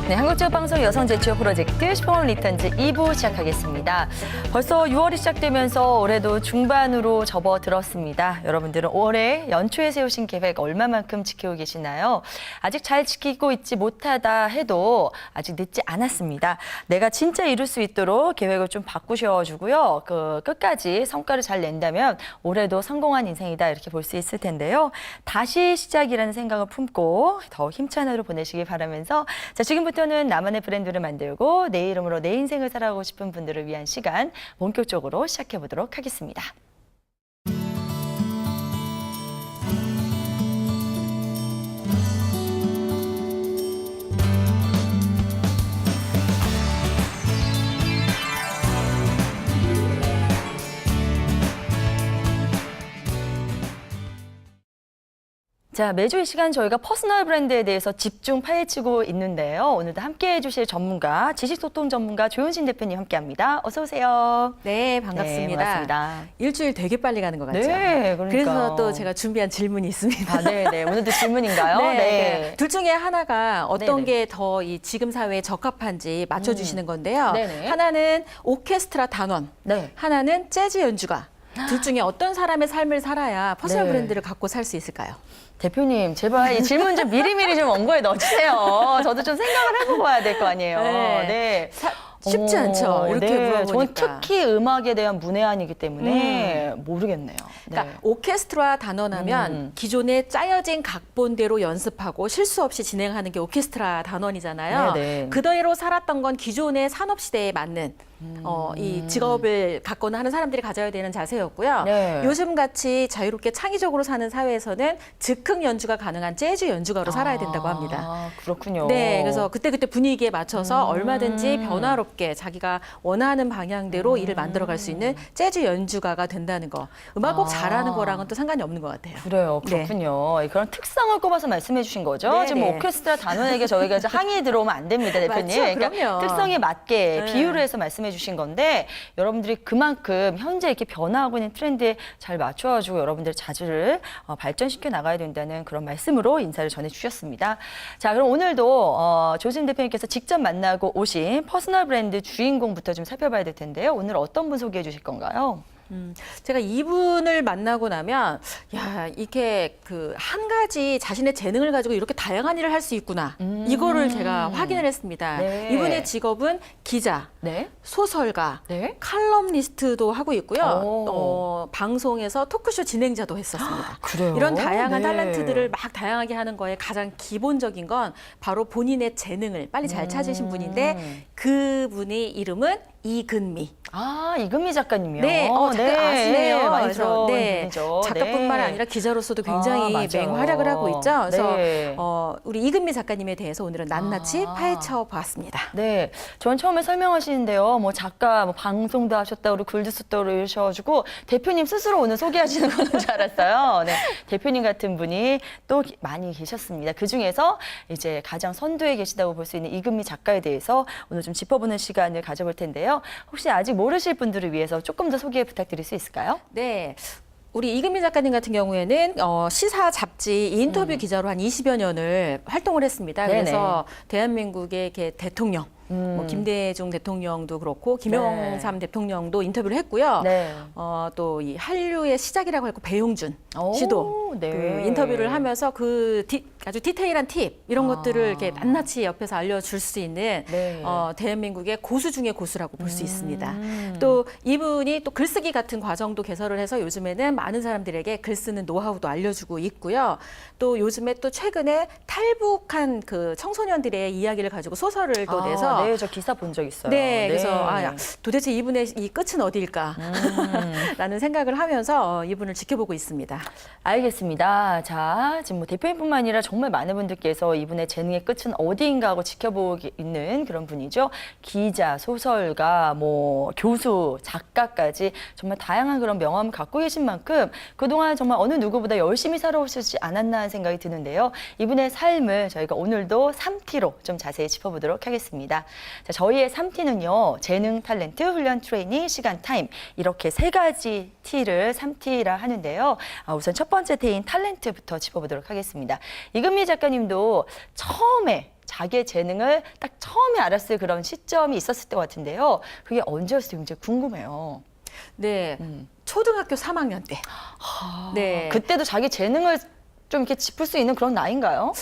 네, 한국제휴방송 여성제휴 프로젝트 슈퍼원 리턴즈 2부 시작하겠습니다. 벌써 6월이 시작되면서 올해도 중반으로 접어들었습니다. 여러분들은 올해 연초에 세우신 계획 얼마만큼 지키고 계시나요? 아직 잘 지키고 있지 못하다 해도 아직 늦지 않았습니다. 내가 진짜 이룰 수 있도록 계획을 좀 바꾸셔주고요. 끝까지 성과를 잘 낸다면 올해도 성공한 인생이다 이렇게 볼 수 있을 텐데요. 다시 시작이라는 생각을 품고 더 힘찬 하루 보내시길 바라면서 자, 지금부터는 나만의 브랜드를 만들고 내 이름으로 내 인생을 살아가고 싶은 분들을 위한 시간 본격적으로 시작해 보도록 하겠습니다. 자, 매주 이 시간 저희가 퍼스널 브랜드에 대해서 집중 파헤치고 있는데요. 오늘도 함께해 주실 전문가, 지식소통 전문가 조윤신 대표님 함께합니다. 어서 오세요. 네, 반갑습니다. 네, 반갑습니다. 일주일 되게 빨리 가는 것 같죠? 네, 그러니까. 그래서 또 제가 준비한 질문이 있습니다. 아, 네. 오늘도 질문인가요? 네, 네. 둘 중에 하나가 어떤 네네. 게 더 이 지금 사회에 적합한지 맞춰주시는 건데요. 네네. 하나는 오케스트라 단원, 네. 하나는 재즈 연주가. 둘 중에 어떤 사람의 삶을 살아야 퍼스널 네. 브랜드를 갖고 살 수 있을까요? 대표님, 제발 이 질문 좀 미리미리 좀 원고에 넣어주세요. 저도 좀 생각을 해보고 와야 될 거 아니에요. 네. 쉽지 않죠. 이렇게 물어보니까. 저는 특히 음악에 대한 문외한이기 때문에 모르겠네요. 그러니까 네. 오케스트라 단원하면 기존에 짜여진 각본대로 연습하고 실수 없이 진행하는 게 오케스트라 단원이잖아요. 네네. 그대로 살았던 건 기존의 산업시대에 맞는 이 직업을 갖거나 하는 사람들이 가져야 되는 자세였고요. 네. 요즘같이 자유롭게 창의적으로 사는 사회에서는 즉흥 연주가 가능한 재즈 연주가로 살아야 된다고 합니다. 아, 그렇군요. 네, 그래서 그때그때 분위기에 맞춰서 얼마든지 변화롭게 자기가 원하는 방향대로 일을 만들어갈 수 있는 재즈 연주가가 된다는 거. 음악곡 잘하는 거랑은 또 상관이 없는 것 같아요. 그래요, 그렇군요. 그런 특성을 꼽아서 말씀해 주신 거죠? 네, 지금 네. 오케스트라 단원에게 저희가 이제 항의 들어오면 안 됩니다, 대표님. 맞죠? 그러니까 그럼요. 특성에 맞게 네. 비유를 해서 말씀해 주신 건데 여러분들이 그만큼 현재 이렇게 변화하고 있는 트렌드에 잘 맞춰가지고 여러분들의 자질을 발전시켜 나가야 된다는 그런 말씀으로 인사를 전해 주셨습니다. 자, 그럼 오늘도 조진 대표님께서 직접 만나고 오신 퍼스널 브랜드 주인공부터 좀 살펴봐야 될 텐데요. 오늘 어떤 분 소개해 주실 건가요? 제가 이분을 만나고 나면 야 이렇게 그 한 가지 자신의 재능을 가지고 이렇게 다양한 일을 할 수 있구나 이거를 제가 확인을 했습니다. 네. 이분의 직업은 기자, 네. 소설가, 네. 칼럼니스트도 하고 있고요. 오. 방송에서 토크쇼 진행자도 했었습니다. 그래요? 이런 다양한 네. 탤런트들을 막 다양하게 하는 거에 가장 기본적인 건 바로 본인의 재능을 빨리 잘 찾으신 분인데 그분의 이름은 이근미. 아, 이금미 작가님이요? 네, 작가 아시네요. 많이 그래서 들어본 분이죠. 작가뿐만 네. 아니라 기자로서도 굉장히 맞아요. 맹활약을 하고 있죠. 그래서 네. 우리 이근미 작가님에 대해서 오늘은 낱낱이 파헤쳐 보았습니다. 네, 전 처음에 설명하시는데요. 뭐 작가, 뭐 방송도 하셨다, 그리고 글도 썼다 그러셔가지고 대표님 스스로 오늘 소개하시는 건 줄 알았어요. 네, 대표님 같은 분이 또 많이 계셨습니다. 그 중에서 이제 가장 선두에 계시다고 볼 수 있는 이금미 작가에 대해서 오늘 좀 짚어보는 시간을 가져볼 텐데요. 혹시 아직 모르실 분들을 위해서 조금 더 소개 부탁드릴 수 있을까요? 네. 우리 이근미 작가님 같은 경우에는 시사 잡지 인터뷰 기자로 한 20여 년을 활동을 했습니다. 네네. 그래서 대한민국의 이렇게 대통령, 뭐 김대중 대통령도 그렇고 김영삼 대통령도 인터뷰를 했고요. 네. 또 이 한류의 시작이라고 했고 배용준 오, 씨도 네. 그 인터뷰를 하면서 아주 디테일한 팁 이런 것들을 이렇게 낱낱이 옆에서 알려줄 수 있는 네. 대한민국의 고수 중의 고수라고 볼 수 있습니다. 또 이분이 또 글쓰기 같은 과정도 개설을 해서 요즘에는 많은 사람들에게 글 쓰는 노하우도 알려주고 있고요. 또 요즘에 또 최근에 탈북한 그 청소년들의 이야기를 가지고 소설을 또 내서 네, 저 기사 본 적 있어요. 네, 그래서 도대체 이분의 이 끝은 어디일까? 라는 생각을 하면서 이분을 지켜보고 있습니다. 알겠습니다. 자, 지금 뭐 대표님뿐만 아니라 정말 많은 분들께서 이분의 재능의 끝은 어디인가 하고 지켜보고 있는 그런 분이죠. 기자, 소설가, 뭐 교수, 작가까지 정말 다양한 그런 명함을 갖고 계신 만큼 그동안 정말 어느 누구보다 열심히 살아오시지 않았나 하는 생각이 드는데요. 이분의 삶을 저희가 오늘도 3T로 좀 자세히 짚어보도록 하겠습니다. 자, 저희의 3T는요. 재능, 탤런트, 훈련, 트레이닝, 시간, 타임 이렇게 세 가지 T를 3T라 하는데요. 우선 첫 번째 T인 탤런트부터 짚어보도록 하겠습니다. 이금미 작가님도 처음에 자기의 재능을 딱 처음에 알았을 그런 시점이 있었을 것 같은데요. 그게 언제였을지 굉장히 궁금해요. 네, 초등학교 3학년 때. 네. 그때도 자기 재능을 좀 이렇게 짚을 수 있는 그런 나이인가요?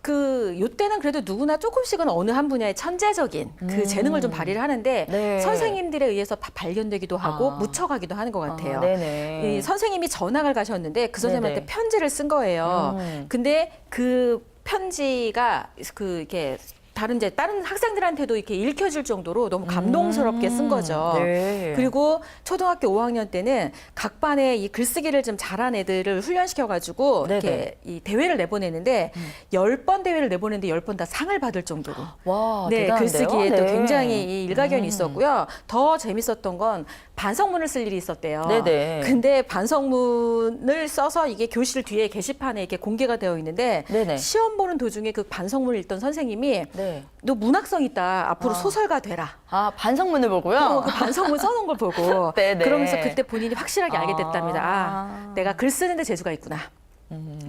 요때는 그래도 누구나 조금씩은 어느 한 분야의 천재적인 그 재능을 좀 발휘를 하는데 네. 선생님들에 의해서 발견되기도 하고 묻혀가기도 하는 것 같아요. 네네. 이 선생님이 전학을 가셨는데 그 선생님한테 네네. 편지를 쓴 거예요. 근데 그 편지가 이렇게 다른 학생들한테도 이렇게 읽혀질 정도로 너무 감동스럽게 쓴 거죠. 네. 그리고 초등학교 5학년 때는 각 반에 이 글쓰기를 좀 잘한 애들을 훈련시켜가지고 네네. 이렇게 이 대회를 내보내는데 10번 대회를 내보냈는데 10번 다 상을 받을 정도로. 와, 네, 대단한데요? 글쓰기에 또 네. 굉장히 이 일가견이 있었고요. 더 재밌었던 건 반성문을 쓸 일이 있었대요. 네네. 근데 반성문을 써서 이게 교실 뒤에 게시판에 이렇게 공개가 되어 있는데 네네. 시험 보는 도중에 그 반성문을 읽던 선생님이 네. 너 문학성 있다. 앞으로 소설가 되라. 아, 반성문을 보고요? 그 반성문 써놓은 걸 보고 네네. 그러면서 그때 본인이 확실하게 알게 됐답니다. 아, 내가 글 쓰는데 재주가 있구나.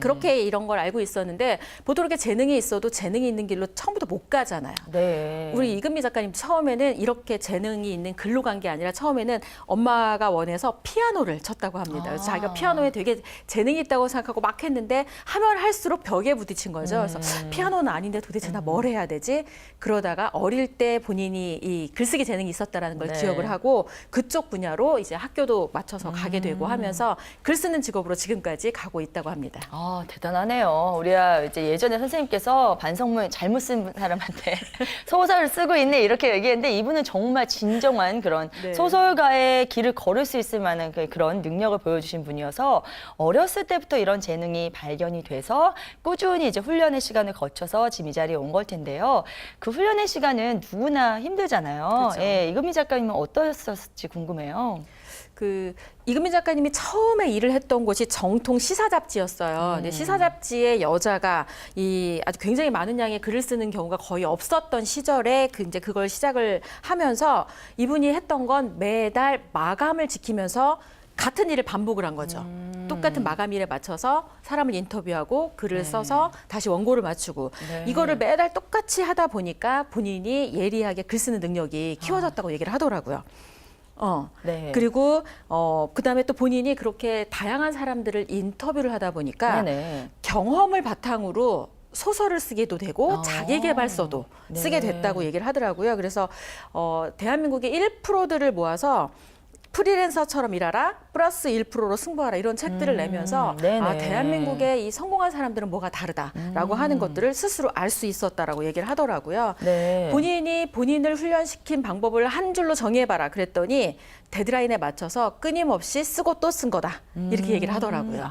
그렇게 이런 걸 알고 있었는데 보통 이렇게 재능이 있어도 재능이 있는 길로 처음부터 못 가잖아요. 네. 우리 이금미 작가님 처음에는 이렇게 재능이 있는 글로 간 게 아니라 처음에는 엄마가 원해서 피아노를 쳤다고 합니다. 그래서 자기가 피아노에 되게 재능이 있다고 생각하고 막 했는데 하면 할수록 벽에 부딪힌 거죠. 그래서 피아노는 아닌데 도대체 나 뭘 해야 되지? 그러다가 어릴 때 본인이 이 글쓰기 재능이 있었다라는 걸 네. 기억을 하고 그쪽 분야로 이제 학교도 맞춰서 가게 되고 하면서 글 쓰는 직업으로 지금까지 가고 있다고 합니다. 아, 대단하네요. 우리가 이제 예전에 선생님께서 반성문 잘못 쓴 사람한테 소설을 쓰고 있네 이렇게 얘기했는데 이분은 정말 진정한 그런 네. 소설가의 길을 걸을 수 있을 만한 그런 능력을 보여주신 분이어서 어렸을 때부터 이런 재능이 발견이 돼서 꾸준히 이제 훈련의 시간을 거쳐서 지금 이 자리에 온 걸 텐데요. 그 훈련의 시간은 누구나 힘들잖아요. 그렇죠. 예, 이금희 작가님은 어떠셨을지 궁금해요. 이금민 작가님이 처음에 일을 했던 곳이 정통 시사 잡지였어요. 근데 시사 잡지에 여자가 아주 굉장히 많은 양의 글을 쓰는 경우가 거의 없었던 시절에 이제 그걸 시작을 하면서 이분이 했던 건 매달 마감을 지키면서 같은 일을 반복을 한 거죠. 똑같은 마감일에 맞춰서 사람을 인터뷰하고 글을 써서 다시 원고를 맞추고 네. 이거를 매달 똑같이 하다 보니까 본인이 예리하게 글 쓰는 능력이 키워졌다고 얘기를 하더라고요. 네. 그리고 그다음에 또 본인이 그렇게 다양한 사람들을 인터뷰를 하다 보니까 네네. 경험을 바탕으로 소설을 쓰기도 되고 자기계발서도 네. 쓰게 됐다고 얘기를 하더라고요. 그래서 대한민국의 1%들을 모아서 프리랜서처럼 일하라 플러스 1%로 승부하라 이런 책들을 내면서 네네. 대한민국의 이 성공한 사람들은 뭐가 다르다라고 하는 것들을 스스로 알 수 있었다라고 얘기를 하더라고요. 네. 본인이 본인을 훈련시킨 방법을 한 줄로 정해봐라 그랬더니 데드라인에 맞춰서 끊임없이 쓰고 또 쓴 거다 이렇게 얘기를 하더라고요.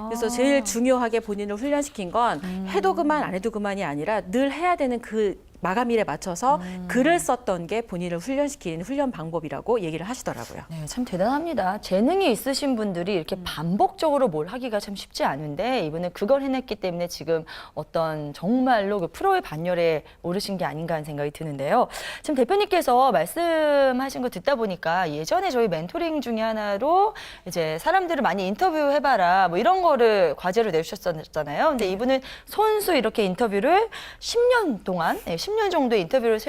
그래서 제일 중요하게 본인을 훈련시킨 건 해도 그만 안 해도 그만이 아니라 늘 해야 되는 그 마감일에 맞춰서 글을 썼던 게 본인을 훈련시키는 훈련 방법이라고 얘기를 하시더라고요. 네, 참 대단합니다. 재능이 있으신 분들이 이렇게 반복적으로 뭘 하기가 참 쉽지 않은데 이분은 그걸 해냈기 때문에 지금 어떤 정말로 그 프로의 반열에 오르신 게 아닌가 하는 생각이 드는데요. 지금 대표님께서 말씀하신 거 듣다 보니까 예전에 저희 멘토링 중에 하나로 이제 사람들을 많이 인터뷰해봐라 뭐 이런 거를 과제로 내주셨잖아요. 근데 이분은 손수 이렇게 인터뷰를 10년 동안 10년 정도의 인터뷰를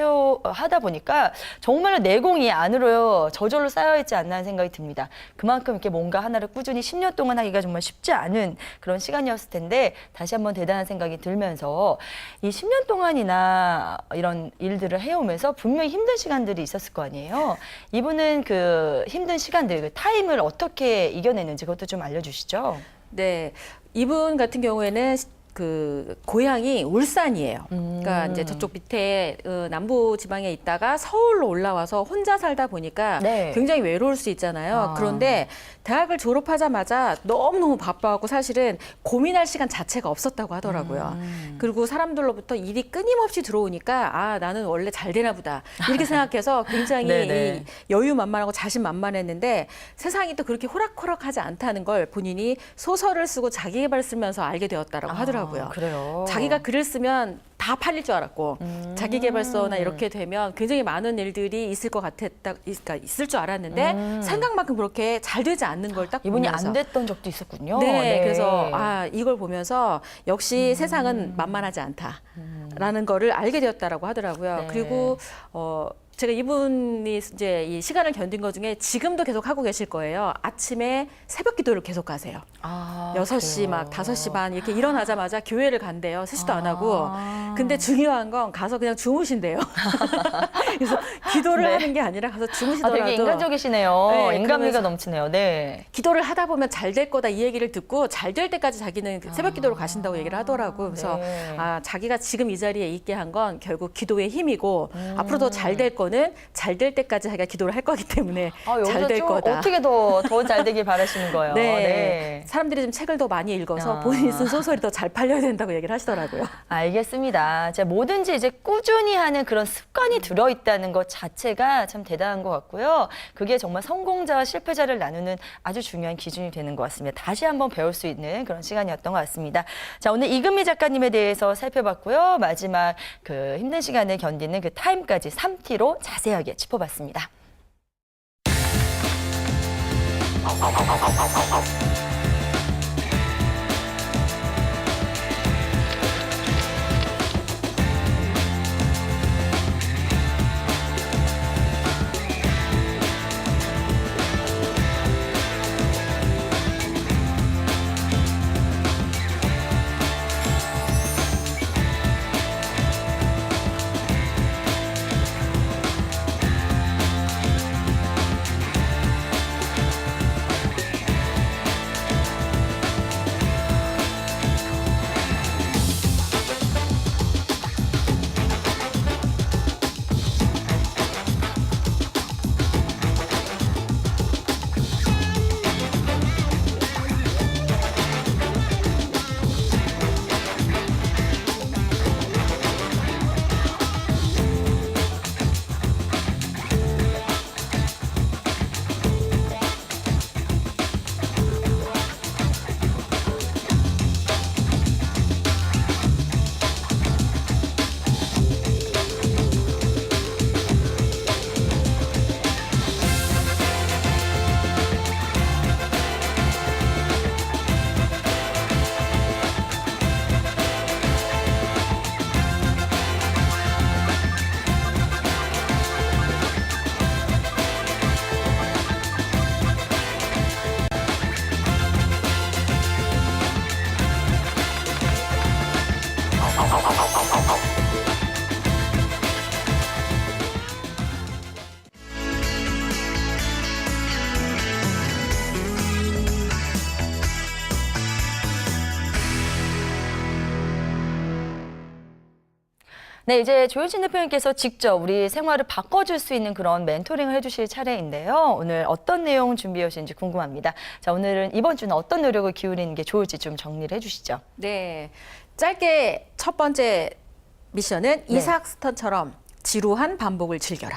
하다 보니까 정말로 내공이 안으로 저절로 쌓여있지 않나 하는 생각이 듭니다. 그만큼 이렇게 뭔가 하나를 꾸준히 10년 동안 하기가 정말 쉽지 않은 그런 시간이었을 텐데 다시 한번 대단한 생각이 들면서 이 10년 동안이나 이런 일들을 해오면서 분명히 힘든 시간들이 있었을 거 아니에요. 이분은 그 힘든 시간들, 그 타임을 어떻게 이겨내는지 그것도 좀 알려주시죠. 네, 이분 같은 경우에는 그 고향이 울산이에요. 그러니까 이제 저쪽 밑에 남부 지방에 있다가 서울로 올라와서 혼자 살다 보니까 네. 굉장히 외로울 수 있잖아요. 그런데 대학을 졸업하자마자 너무너무 바빠갖고 사실은 고민할 시간 자체가 없었다고 하더라고요. 그리고 사람들로부터 일이 끊임없이 들어오니까 나는 원래 잘 되나 보다 이렇게 생각해서 굉장히 이 여유만만하고 자신만만했는데 세상이 또 그렇게 호락호락하지 않다는 걸 본인이 소설을 쓰고 자기계발 쓰면서 알게 되었다라고 하더라고요. 그래요. 자기가 글을 쓰면 다 팔릴 줄 알았고 자기계발서나 이렇게 되면 굉장히 많은 일들이 있을 것 같았다, 그러니까 있을 줄 알았는데 생각만큼 그렇게 잘 되지 않는 걸 딱 이분이 보면서 안 됐던 적도 있었군요. 네, 그래서 이걸 보면서 역시 세상은 만만하지 않다라는 라는 거를 알게 되었다라고 하더라고요. 네. 그리고 제가 이분이 이제 이 시간을 견딘 것 중에 지금도 계속 하고 계실 거예요. 아침에 새벽 기도를 계속 하세요. 아, 6시 그래요? 막 5시 반 이렇게 일어나자마자 교회를 간대요. 세수도 안 하고. 근데 중요한 건 가서 그냥 주무신대요. 그래서 기도를 네. 하는 게 아니라 가서 아, 주무시더라도 되게 인간적이시네요. 네, 인간미가 그러면서 넘치네요. 네. 기도를 하다 보면 잘 될 거다 이 얘기를 듣고 잘 될 때까지 자기는 그 새벽 기도를 가신다고 얘기를 하더라고요. 그래서 네. 자기가 지금 이 자리에 있게 한 건 결국 기도의 힘이고 앞으로도 잘 될 거는 잘 될 때까지 자기가 기도를 할 거기 때문에 아, 잘 여기서 될 좀 거다. 어떻게 더 잘 되길 바라시는 거예요. 네. 사람들이 좀 책을 더 많이 읽어서 아. 본인이 쓴 소설이 더 잘 팔려야 된다고 얘기를 하시더라고요. 알겠습니다. 자, 뭐든지 이제 꾸준히 하는 그런 습관이 들어있다는 것 자체가 참 대단한 것 같고요. 그게 정말 성공자와 실패자를 나누는 아주 중요한 기준이 되는 것 같습니다. 다시 한번 배울 수 있는 그런 시간이었던 것 같습니다. 자, 오늘 이금미 작가님에 대해서 살펴봤고요. 마지막 그 힘든 시간을 견디는 그 타임까지 3T로 자세하게 짚어봤습니다. 네, 이제 조효진 대표님께서 직접 우리 생활을 바꿔줄 수 있는 그런 멘토링을 해주실 차례인데요. 오늘 어떤 내용 준비해 오신지 궁금합니다. 자, 오늘은 이번 주는 어떤 노력을 기울이는 게 좋을지 좀 정리를 해주시죠. 네. 짧게 첫 번째 미션은 이삭 스턴처럼 지루한 반복을 즐겨라.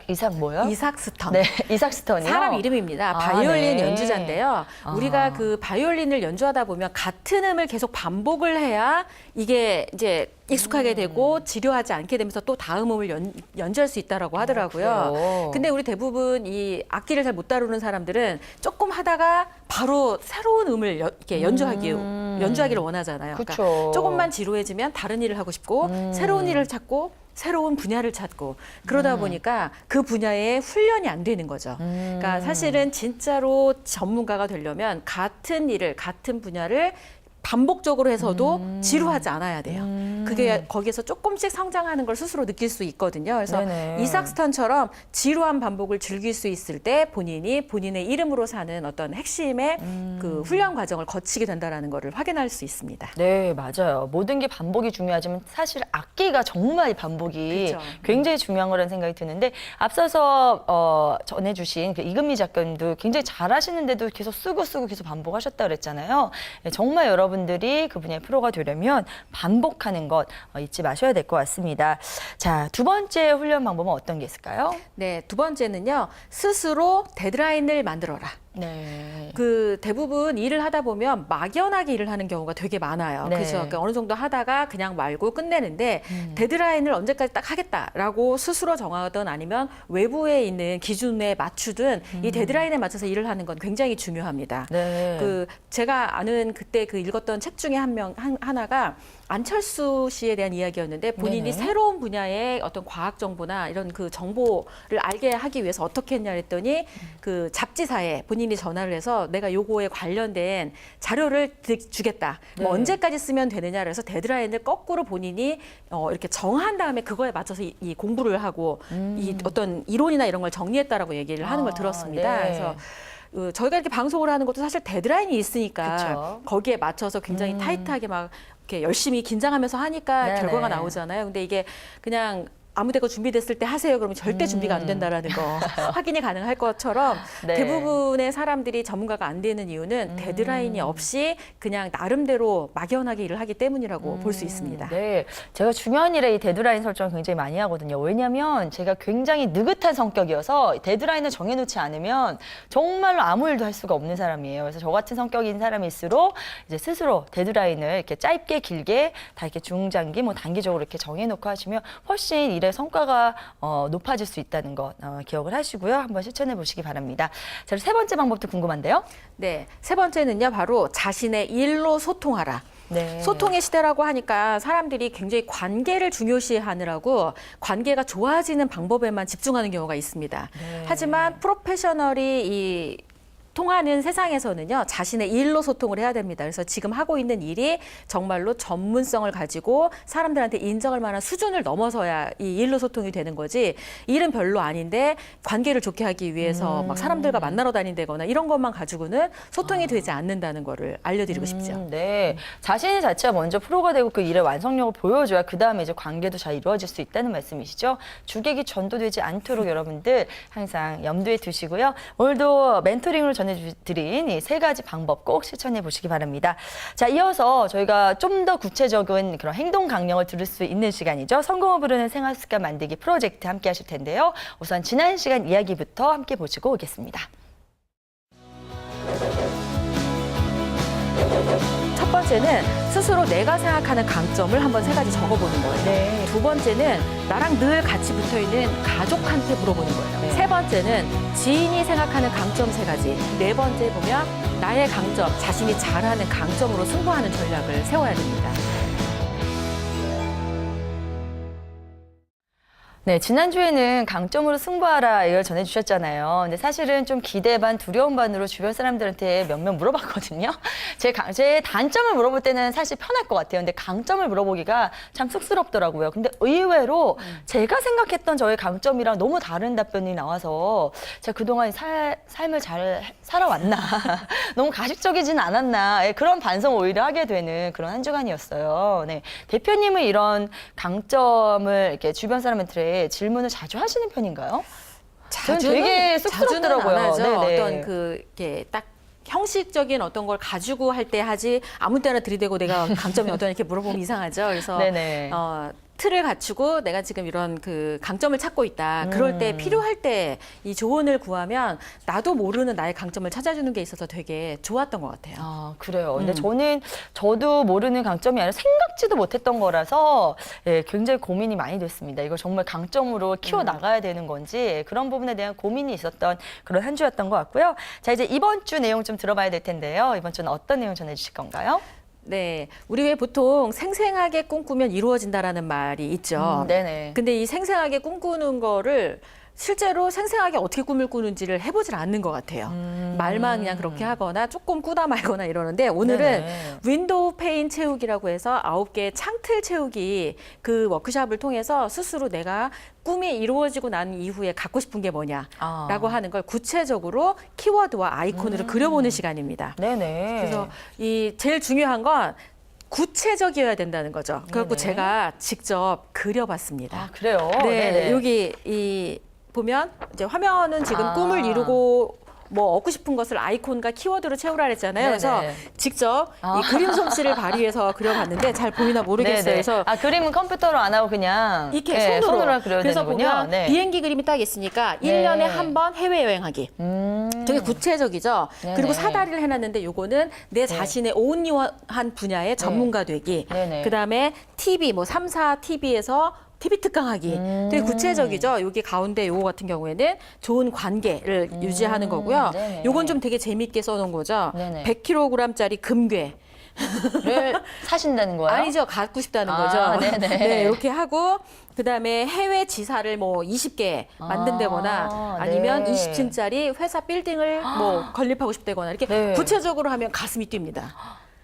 이삭 뭐요? 이삭 스턴. 네, 이삭 스턴이요. 사람 이름입니다. 아, 바이올린 네. 연주자인데요. 우리가 그 바이올린을 연주하다 보면 같은 음을 계속 반복을 해야 이게 이제 익숙하게 되고 지루하지 않게 되면서 또 다음 음을 연주할 수 있다라고 하더라고요. 그래요? 근데 우리 대부분 이 악기를 잘 못 다루는 사람들은 조금 하다가 바로 새로운 음을 이렇게 연주하기를 원하잖아요. 그쵸. 그러니까 조금만 지루해지면 다른 일을 하고 싶고 새로운 일을 찾고 새로운 분야를 찾고 그러다 보니까 그 분야에 훈련이 안 되는 거죠. 그러니까 사실은 진짜로 전문가가 되려면 같은 일을, 같은 분야를 반복적으로 해서도 지루하지 않아야 돼요. 그게 거기에서 조금씩 성장하는 걸 스스로 느낄 수 있거든요. 그래서 네네. 이삭 스턴처럼 지루한 반복을 즐길 수 있을 때 본인이 본인의 이름으로 사는 어떤 핵심의 그 훈련 과정을 거치게 된다는 거를 확인할 수 있습니다. 네, 맞아요. 모든 게 반복이 중요하지만 사실 악기가 정말 반복이 그렇죠. 굉장히 중요한 거라는 생각이 드는데 앞서서 전해주신 그 이금미 작가님도 굉장히 잘하시는데도 계속 쓰고 계속 반복하셨다 그랬잖아요. 네, 정말 여러분들이 그 분야의 프로가 되려면 반복하는 것 잊지 마셔야 될 것 같습니다. 자, 두 번째 훈련 방법은 어떤 게 있을까요? 네, 두 번째는요. 스스로 데드라인을 만들어라. 네. 그 대부분 일을 하다 보면 막연하게 일을 하는 경우가 되게 많아요. 네. 그렇죠. 그러니까 어느 정도 하다가 그냥 말고 끝내는데 데드라인을 언제까지 딱 하겠다라고 스스로 정하든 아니면 외부에 있는 기준에 맞추든 이 데드라인에 맞춰서 일을 하는 건 굉장히 중요합니다. 네. 그 제가 아는 그때 그 읽었던 책 중에 하나가 안철수 씨에 대한 이야기였는데 본인이 네네. 새로운 분야의 어떤 과학 정보나 이런 그 정보를 알게 하기 위해서 어떻게 했냐 했더니 그 잡지사에 본인이 전화를 해서 내가 요거에 관련된 자료를 주겠다. 뭐 네. 언제까지 쓰면 되느냐 그래서 데드라인을 거꾸로 본인이 이렇게 정한 다음에 그거에 맞춰서 이 공부를 하고 이 어떤 이론이나 이런 걸 정리했다라고 얘기를 하는 걸 들었습니다. 네. 그래서 저희가 이렇게 방송을 하는 것도 사실 데드라인이 있으니까 그쵸. 거기에 맞춰서 굉장히 타이트하게 막 이렇게 열심히 긴장하면서 하니까 네네. 결과가 나오잖아요. 근데 이게 그냥 아무 데가 준비됐을 때 하세요. 그러면 절대 준비가 안 된다라는 거 확인이 가능할 것처럼 네. 대부분의 사람들이 전문가가 안 되는 이유는 데드라인이 없이 그냥 나름대로 막연하게 일을 하기 때문이라고 볼 수 있습니다. 네, 제가 중요한 일에 이 데드라인 설정을 굉장히 많이 하거든요. 왜냐하면 제가 굉장히 느긋한 성격이어서 데드라인을 정해놓지 않으면 정말로 아무 일도 할 수가 없는 사람이에요. 그래서 저 같은 성격인 사람일수록 이제 스스로 데드라인을 이렇게 짧게 길게 다 이렇게 중장기, 뭐 단기적으로 이렇게 정해놓고 하시면 훨씬 일의 성과가 높아질 수 있다는 것 기억을 하시고요. 한번 실천해 보시기 바랍니다. 자, 세 번째 방법도 궁금한데요. 네, 세 번째는요, 바로 자신의 일로 소통하라. 네. 소통의 시대라고 하니까 사람들이 굉장히 관계를 중요시하느라고 관계가 좋아지는 방법에만 집중하는 경우가 있습니다. 네. 하지만 프로페셔널이 이 통하는 세상에서는요, 자신의 일로 소통을 해야 됩니다. 그래서 지금 하고 있는 일이 정말로 전문성을 가지고 사람들한테 인정할 만한 수준을 넘어서야 이 일로 소통이 되는 거지, 일은 별로 아닌데 관계를 좋게 하기 위해서 막 사람들과 만나러 다닌다거나 이런 것만 가지고는 소통이 되지 않는다는 거를 알려드리고 싶죠. 네, 자신 자체가 먼저 프로가 되고 그 일의 완성력을 보여줘야 그 다음에 이제 관계도 잘 이루어질 수 있다는 말씀이시죠. 주객이 전도되지 않도록 여러분들 항상 염두에 두시고요. 오늘도 멘토링으로 전해드린 이 세 가지 방법 꼭 실천해 보시기 바랍니다. 자, 이어서 저희가 좀 더 구체적인 그런 행동 강령을 들을 수 있는 시간이죠. 성공을 부르는 생활 습관 만들기 프로젝트 함께 하실 텐데요. 우선 지난 시간 이야기부터 함께 보시고 오겠습니다. 첫 번째는 스스로 내가 생각하는 강점을 한번 세 가지 적어보는 거예요. 네. 두 번째는 나랑 늘 같이 붙어있는 가족한테 물어보는 거예요. 네. 세 번째는 지인이 생각하는 강점 세 가지. 네 번째 보면 나의 강점, 자신이 잘하는 강점으로 승부하는 전략을 세워야 됩니다. 네, 지난주에는 강점으로 승부하라 이걸 전해주셨잖아요. 근데 사실은 좀 기대 반 두려움 반으로 주변 사람들한테 몇몇 물어봤거든요. 제 단점을 물어볼 때는 사실 편할 것 같아요. 근데 강점을 물어보기가 참 쑥스럽더라고요. 근데 의외로 제가 생각했던 저의 강점이랑 너무 다른 답변이 나와서 제가 그동안 삶을 잘 살아왔나 너무 가식적이진 않았나 그런 반성 오히려 하게 되는 그런 한 주간이었어요. 네, 대표님은 이런 강점을 이렇게 주변 사람한테 질문을 자주 하시는 편인가요? 저는 되게 쑥스럽더라고요. 자주는 안 하죠. 네네. 어떤 이렇게 딱 형식적인 어떤 걸 가지고 할 때 하지 아무 때나 들이대고 내가 강점이 어떤 이렇게 물어보면 이상하죠. 그래서 네네. 틀을 갖추고 내가 지금 이런 그 강점을 찾고 있다. 그럴 때 필요할 때 이 조언을 구하면 나도 모르는 나의 강점을 찾아주는 게 있어서 되게 좋았던 것 같아요. 아, 그래요. 근데 저도 모르는 강점이 아니라 생각지도 못했던 거라서 예, 굉장히 고민이 많이 됐습니다. 이걸 정말 강점으로 키워나가야 되는 건지 그런 부분에 대한 고민이 있었던 그런 한 주였던 것 같고요. 자, 이제 이번 주 내용 좀 들어봐야 될 텐데요. 이번 주는 어떤 내용 전해주실 건가요? 네, 우리 왜 보통 생생하게 꿈꾸면 이루어진다라는 말이 있죠. 네네. 근데 이 생생하게 꿈꾸는 거를 실제로 생생하게 어떻게 꿈을 꾸는지를 해보질 않는 것 같아요. 말만 그냥 그렇게 하거나 조금 꾸다 말거나 이러는데 오늘은 네네. 윈도우 페인 채우기라고 해서 9개의 창틀 채우기 그 워크숍을 통해서 스스로 내가 꿈이 이루어지고 난 이후에 갖고 싶은 게 뭐냐라고 하는 걸 구체적으로 키워드와 아이콘으로 그려보는 시간입니다. 네네. 그래서 이 제일 중요한 건 구체적이어야 된다는 거죠. 그래갖고 네네. 제가 직접 그려봤습니다. 아, 그래요? 네, 네네. 여기 보면 이제 화면은 지금 아. 꿈을 이루고 뭐 얻고 싶은 것을 아이콘과 키워드로 채우라 그랬잖아요. 그래서 네네. 직접 이 그림 솜씨를 발휘해서 그려봤는데 잘 보이나 모르겠어요. 네네. 그래서 그림은 컴퓨터로 안 하고 그냥 이렇게 네, 손으로 그려야 그래서 되는군요. 보면 네. 비행기 그림이 딱 있으니까 네. 1년에 한 번 해외여행하기. 되게 구체적이죠. 네네. 그리고 사다리를 해놨는데 요거는 내 자신의 온리한 분야의 전문가 되기. 네네. 그다음에 TV, 뭐 3사 TV에서 TV 특강하기. 되게 구체적이죠. 여기 가운데 요거 같은 경우에는 좋은 관계를 유지하는 거고요. 네네. 요건 좀 되게 재밌게 써놓은 거죠. 네네. 100kg짜리 금괴. 를 사신다는 거예요? 아니죠. 갖고 싶다는 아, 거죠. 네네. 네, 이렇게 하고 그다음에 해외 지사를 뭐 20개 만든다거나 아니면 네. 20층짜리 회사 빌딩을 뭐 건립하고 싶다거나 이렇게 네. 구체적으로 하면 가슴이 뜁니다.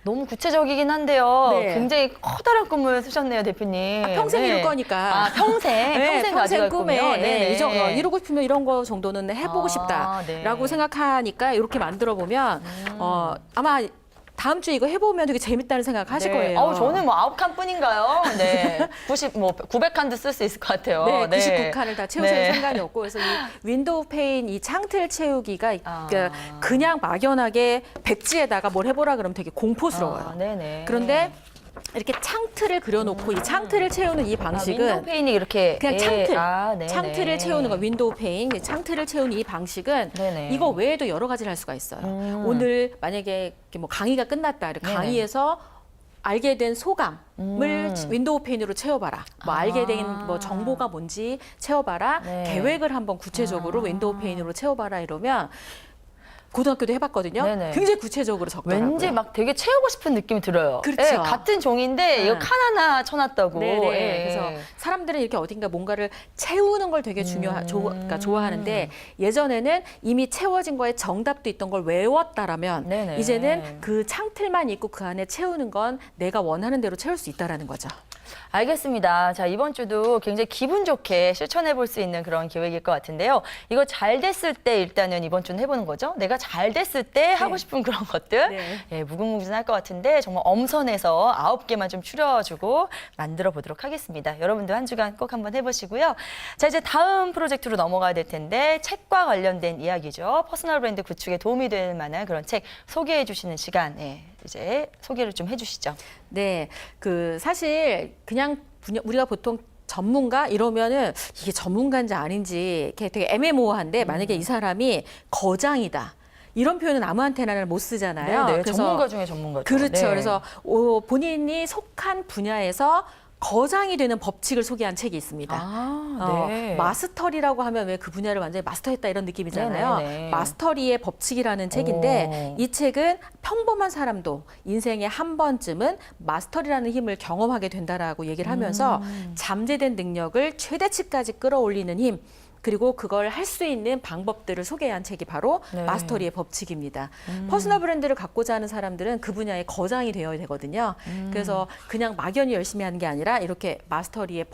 너무 구체적이긴 한데요. 네. 굉장히 커다란 꿈을 쓰셨네요, 대표님. 평생 네. 이룰 거니까. 평생, 네, 평생 가져갈 꿈에 꿈이요. 네, 이루고 싶으면 이런 거 정도는 해보고 싶다라고 네. 생각하니까 이렇게 만들어 보면 아마 다음 주에 이거 해보면 되게 재밌다는 생각 하실 거예요. 저는 뭐 9칸 뿐인가요? 네. 900칸도 쓸 수 있을 것 같아요. 네, 99칸을 다 채우셔도 네. 상관이 없고 그래서 이 윈도우 페인 이 창틀 채우기가 아. 그냥 막연하게 백지에다가 뭘 해보라 그러면 되게 공포스러워요. 네네. 그런데 이렇게 창틀을 그려놓고 이 창틀을 채우는 이 방식은 윈도우 페인이 이렇게 그냥 창틀, 네네. 창틀을 채우는 거 윈도우 페인, 창틀을 채우는 이 방식은 네네. 이거 외에도 여러 가지를 할 수가 있어요. 오늘 만약에 이렇게 뭐 강의가 끝났다, 이렇게 네네. 강의에서 알게 된 소감을 윈도우 페인으로 채워봐라. 뭐 알게 된 뭐 정보가 뭔지 채워봐라. 네. 계획을 한번 구체적으로 윈도우 페인으로 채워봐라 이러면 고등학교도 해봤거든요. 네네. 굉장히 구체적으로 적더라고요. 왠지 막 되게 채우고 싶은 느낌이 들어요. 그렇죠. 네, 같은 종인데 이거 칸 하나 쳐놨다고. 네네. 예. 그래서 사람들은 이렇게 어딘가 뭔가를 채우는 걸 되게 그러니까 좋아하는데 예전에는 이미 채워진 거에 정답도 있던 걸 외웠다라면 네네. 이제는 그 창틀만 있고 그 안에 채우는 건 내가 원하는 대로 채울 수 있다라는 거죠. 알겠습니다. 자, 이번 주도 굉장히 기분 좋게 실천해 볼 수 있는 그런 기획일 것 같은데요. 이거 잘 됐을 때 일단은 이번 주는 해보는 거죠. 내가 잘 됐을 때 하고 싶은 그런 것들. 네. 예, 무궁무진할 것 같은데 정말 엄선해서 9개만 좀 추려주고 만들어 보도록 하겠습니다. 여러분도 한 주간 꼭 한번 해보시고요. 자, 이제 다음 프로젝트로 넘어가야 될 텐데 책과 관련된 이야기죠. 퍼스널 브랜드 구축에 도움이 될 만한 그런 책 소개해 주시는 시간. 예, 이제 소개를 좀 해주시죠. 네, 그 사실 그냥 우리가 보통 전문가 이러면은 이게 전문가인지 아닌지 이렇게 되게 애매모호한데 만약에 이 사람이 거장이다. 이런 표현은 아무한테나 못 쓰잖아요. 네, 그래서 전문가 중에 전문가죠. 그렇죠. 네. 그래서 본인이 속한 분야에서 거장이 되는 법칙을 소개한 책이 있습니다. 네. 마스터리라고 하면 왜 그 분야를 완전히 마스터했다 이런 느낌이잖아요. 네네네. 마스터리의 법칙이라는 책인데 이 책은 평범한 사람도 인생에 한 번쯤은 마스터리라는 힘을 경험하게 된다라고 얘기를 하면서 잠재된 능력을 최대치까지 끌어올리는 힘 그리고 그걸 할 수 있는 방법들을 소개한 책이 바로 네. 마스터리의 법칙입니다. 퍼스널 브랜드를 갖고자 하는 사람들은 그 분야의 거장이 되어야 되거든요. 그래서 그냥 막연히 열심히 하는 게 아니라 이렇게 마스터리의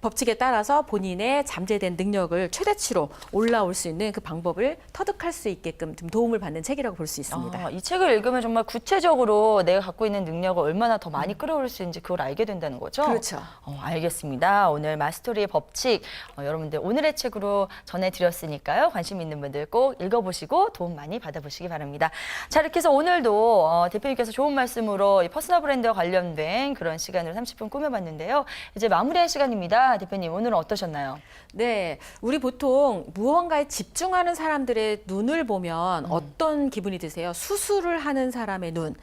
법칙에 따라서 본인의 잠재된 능력을 최대치로 올라올 수 있는 그 방법을 터득할 수 있게끔 좀 도움을 받는 책이라고 볼 수 있습니다. 이 책을 읽으면 정말 구체적으로 내가 갖고 있는 능력을 얼마나 더 많이 끌어올 수 있는지 그걸 알게 된다는 거죠? 그렇죠. 알겠습니다. 오늘 마스터리의 법칙 여러분들 오늘의 책으로 전해드렸으니까요. 관심 있는 분들 꼭 읽어보시고 도움 많이 받아보시기 바랍니다. 자, 이렇게 해서 오늘도 대표님께서 좋은 말씀으로 이 퍼스널 브랜드와 관련된 그런 시간을 30분 꾸며봤는데요. 이제 마무리할 시간입니다. 대표님 오늘은 어떠셨나요? 네, 우리 보통 무언가에 집중하는 사람들의 눈을 보면 어떤 기분이 드세요? 수술을 하는 사람의 눈,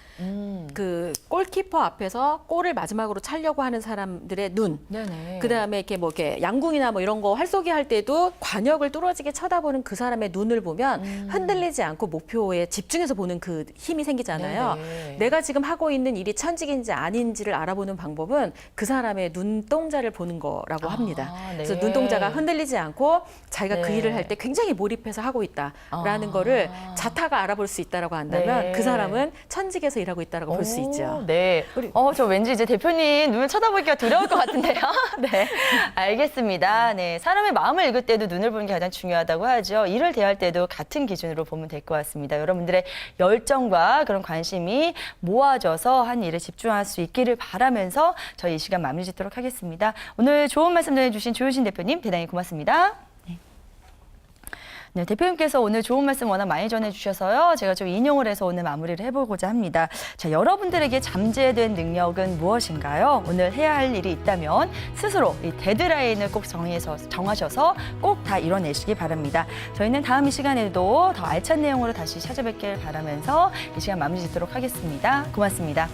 그 골키퍼 앞에서 골을 마지막으로 차려고 하는 사람들의 눈, 네네. 그다음에 이렇게 뭐 이렇게 양궁이나 뭐 이런 거 활쏘기 할 때도 관역을 뚫어지게 쳐다보는 그 사람의 눈을 보면 흔들리지 않고 목표에 집중해서 보는 그 힘이 생기잖아요. 네네. 내가 지금 하고 있는 일이 천직인지 아닌지를 알아보는 방법은 그 사람의 눈동자를 보는 거라고 합니다. 네. 그래서 눈동자가 흔들리지 않고 자기가 네. 그 일을 할 때 굉장히 몰입해서 하고 있다라는 거를 자타가 알아볼 수 있다라고 한다면 네. 그 사람은 천직에서 일하고 있다라고 볼 수 있죠. 네. 저 왠지 이제 대표님 눈을 쳐다보기가 두려울 것 같은데요. 네. 알겠습니다. 네. 사람의 마음을 읽을 때도 눈을 보는 게 가장 중요하다고 하죠. 일을 대할 때도 같은 기준으로 보면 될 것 같습니다. 여러분들의 열정과 그런 관심이 모아져서 한 일에 집중할 수 있기를 바라면서 저희 이 시간 마무리 짓도록 하겠습니다. 오늘 좋은 말씀 전해주신 조효신 대표님 대단히 고맙습니다. 네. 네, 대표님께서 오늘 좋은 말씀 워낙 많이 전해주셔서요. 제가 좀 인용을 해서 오늘 마무리를 해보고자 합니다. 자, 여러분들에게 잠재된 능력은 무엇인가요? 오늘 해야 할 일이 있다면 스스로 이 데드라인을 꼭 정하셔서 꼭 다 이뤄내시기 바랍니다. 저희는 다음 이 시간에도 더 알찬 내용으로 다시 찾아뵙길 바라면서 이 시간 마무리 짓도록 하겠습니다. 고맙습니다.